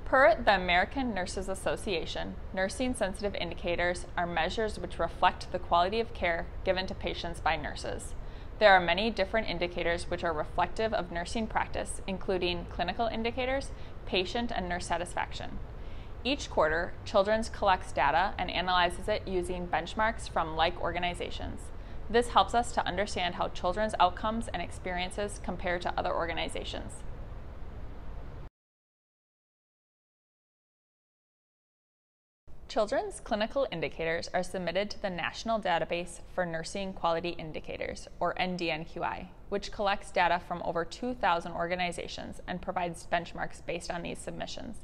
Per the American Nurses Association, nursing-sensitive indicators are measures which reflect the quality of care given to patients by nurses. There are many different indicators which are reflective of nursing practice, including clinical indicators, patient and nurse satisfaction. Each quarter, Children's collects data and analyzes it using benchmarks from like organizations. This helps us to understand how children's outcomes and experiences compare to other organizations. Children's clinical indicators are submitted to the National Database for Nursing Quality Indicators, or NDNQI, which collects data from over 2,000 organizations and provides benchmarks based on these submissions.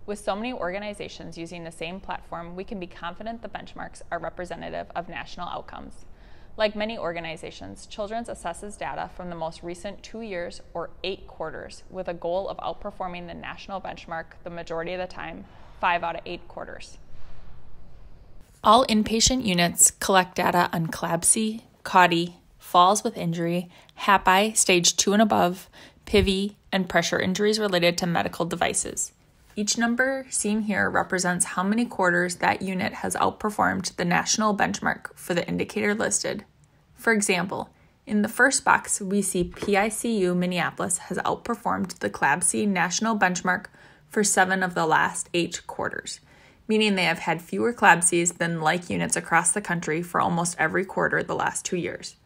With so many organizations using the same platform, we can be confident the benchmarks are representative of national outcomes. Like many organizations, Children's assesses data from the most recent 2 years or 8 quarters with a goal of outperforming the national benchmark the majority of the time, 5 out of 8 quarters. All inpatient units collect data on CLABSI, CAUTI, falls with injury, HAPI, stage 2 and above, PIVI, and pressure injuries related to medical devices. Each number seen here represents how many quarters that unit has outperformed the national benchmark for the indicator listed. For example, in the first box, we see PICU Minneapolis has outperformed the CLABSI national benchmark for 7 of the last 8 quarters, meaning they have had fewer CLABSIs than like units across the country for almost every quarter the last 2 years.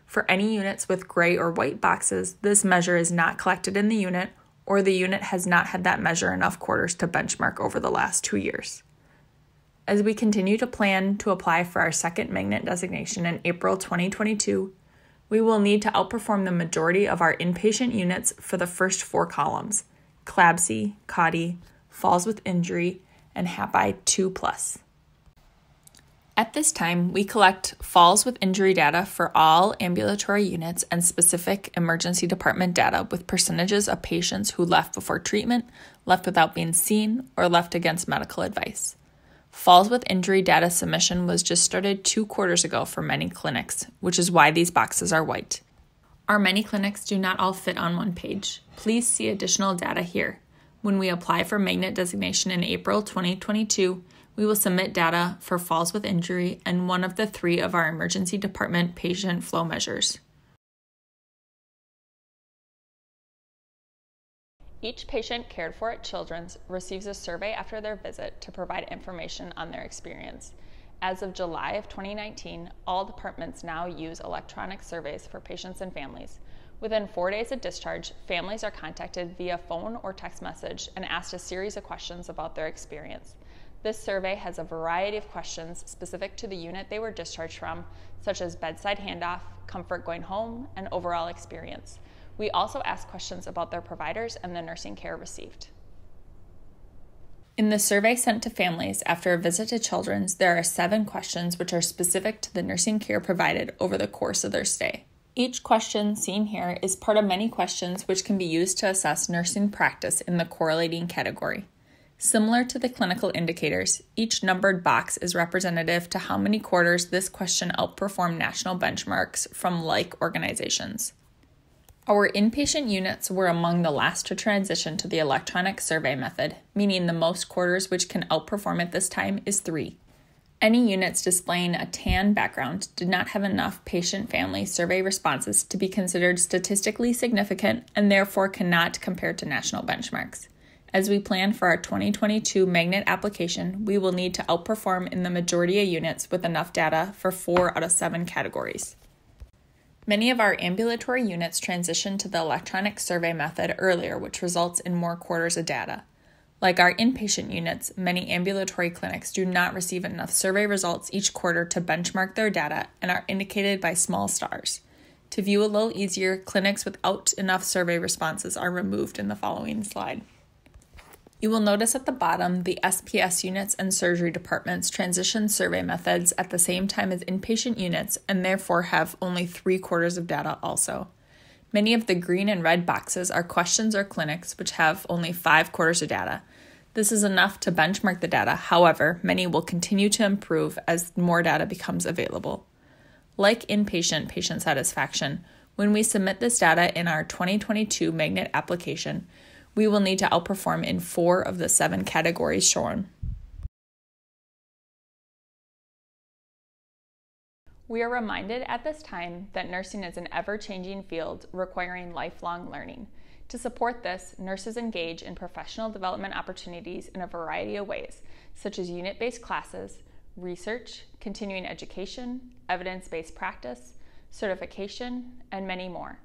For any units with gray or white boxes, this measure is not collected in the unit, or the unit has not had that measure enough quarters to benchmark over the last 2 years. As we continue to plan to apply for our second magnet designation in April 2022, we will need to outperform the majority of our inpatient units for the first 4 columns: CLABSI, CAUTI, falls with injury, and HAPI 2+. At this time, we collect falls with injury data for all ambulatory units and specific emergency department data with percentages of patients who left before treatment, left without being seen, or left against medical advice. Falls with injury data submission was just started 2 quarters ago for many clinics, which is why these boxes are white. Our many clinics do not all fit on one page. Please see additional data here. When we apply for magnet designation in April 2022, we will submit data for falls with injury and one of the 3 of our emergency department patient flow measures. Each patient cared for at Children's receives a survey after their visit to provide information on their experience. As of July of 2019, all departments now use electronic surveys for patients and families. Within 4 days of discharge, families are contacted via phone or text message and asked a series of questions about their experience. This survey has a variety of questions specific to the unit they were discharged from, such as bedside handoff, comfort going home, and overall experience. We also ask questions about their providers and the nursing care received. In the survey sent to families after a visit to Children's, there are 7 questions which are specific to the nursing care provided over the course of their stay. Each question seen here is part of many questions which can be used to assess nursing practice in the correlating category. Similar to the clinical indicators, each numbered box is representative to how many quarters this question outperformed national benchmarks from like organizations. Our inpatient units were among the last to transition to the electronic survey method, meaning the most quarters which can outperform at this time is 3. Any units displaying a tan background did not have enough patient-family survey responses to be considered statistically significant and therefore cannot compare to national benchmarks. As we plan for our 2022 magnet application, we will need to outperform in the majority of units with enough data for 4 out of 7 categories. Many of our ambulatory units transitioned to the electronic survey method earlier, which results in more quarters of data. Like our inpatient units, many ambulatory clinics do not receive enough survey results each quarter to benchmark their data and are indicated by small stars. To view a little easier, clinics without enough survey responses are removed in the following slide. You will notice at the bottom the SPS units and surgery departments transition survey methods at the same time as inpatient units and therefore have only 3 quarters of data also. Many of the green and red boxes are questions or clinics which have only 5 quarters of data. This is enough to benchmark the data. However, many will continue to improve as more data becomes available. Like inpatient patient satisfaction, when we submit this data in our 2022 magnet application, We will need to outperform in 4 of the 7 categories shown. We are reminded at this time that nursing is an ever-changing field requiring lifelong learning. To support this, nurses engage in professional development opportunities in a variety of ways, such as unit-based classes, research, continuing education, evidence-based practice, certification, and many more.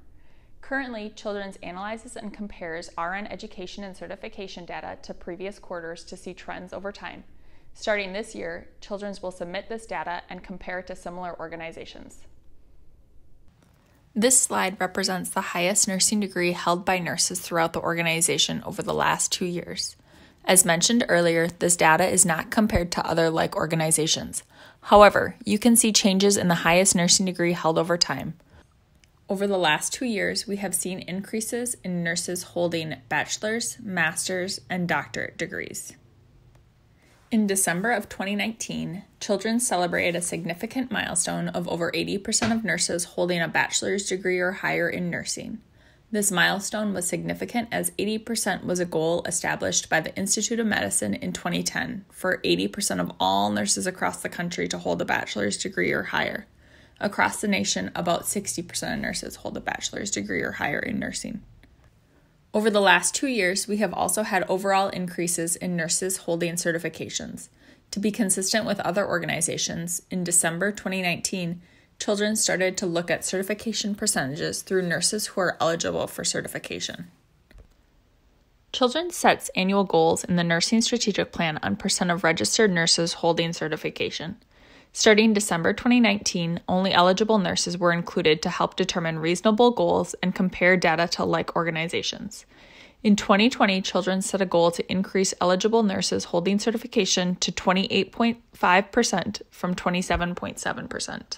Currently, Children's analyzes and compares RN education and certification data to previous quarters to see trends over time. Starting this year, Children's will submit this data and compare it to similar organizations. This slide represents the highest nursing degree held by nurses throughout the organization over the last 2 years. As mentioned earlier, this data is not compared to other like organizations. However, you can see changes in the highest nursing degree held over time. Over the last 2 years, we have seen increases in nurses holding bachelor's, master's, and doctorate degrees. In December of 2019, Children's celebrated a significant milestone of over 80% of nurses holding a bachelor's degree or higher in nursing. This milestone was significant as 80% was a goal established by the Institute of Medicine in 2010 for 80% of all nurses across the country to hold a bachelor's degree or higher. Across the nation, about 60% of nurses hold a bachelor's degree or higher in nursing. Over the last 2 years, we have also had overall increases in nurses holding certifications. To be consistent with other organizations, in December 2019, Children's started to look at certification percentages through nurses who are eligible for certification. Children's sets annual goals in the Nursing Strategic Plan on percent of registered nurses holding certification. Starting December 2019, only eligible nurses were included to help determine reasonable goals and compare data to like organizations. In 2020, Children's set a goal to increase eligible nurses holding certification to 28.5% from 27.7%.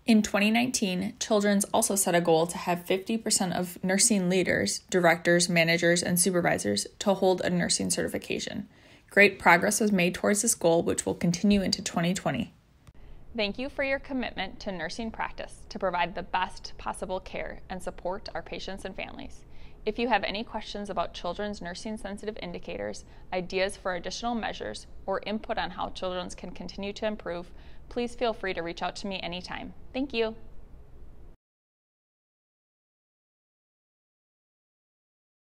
In 2019, Children's also set a goal to have 50% of nursing leaders, directors, managers, and supervisors to hold a nursing certification. Great progress was made towards this goal, which will continue into 2020. Thank you for your commitment to nursing practice to provide the best possible care and support our patients and families. If you have any questions about Children's nursing sensitive indicators, ideas for additional measures, or input on how Children's can continue to improve, please feel free to reach out to me anytime. Thank you.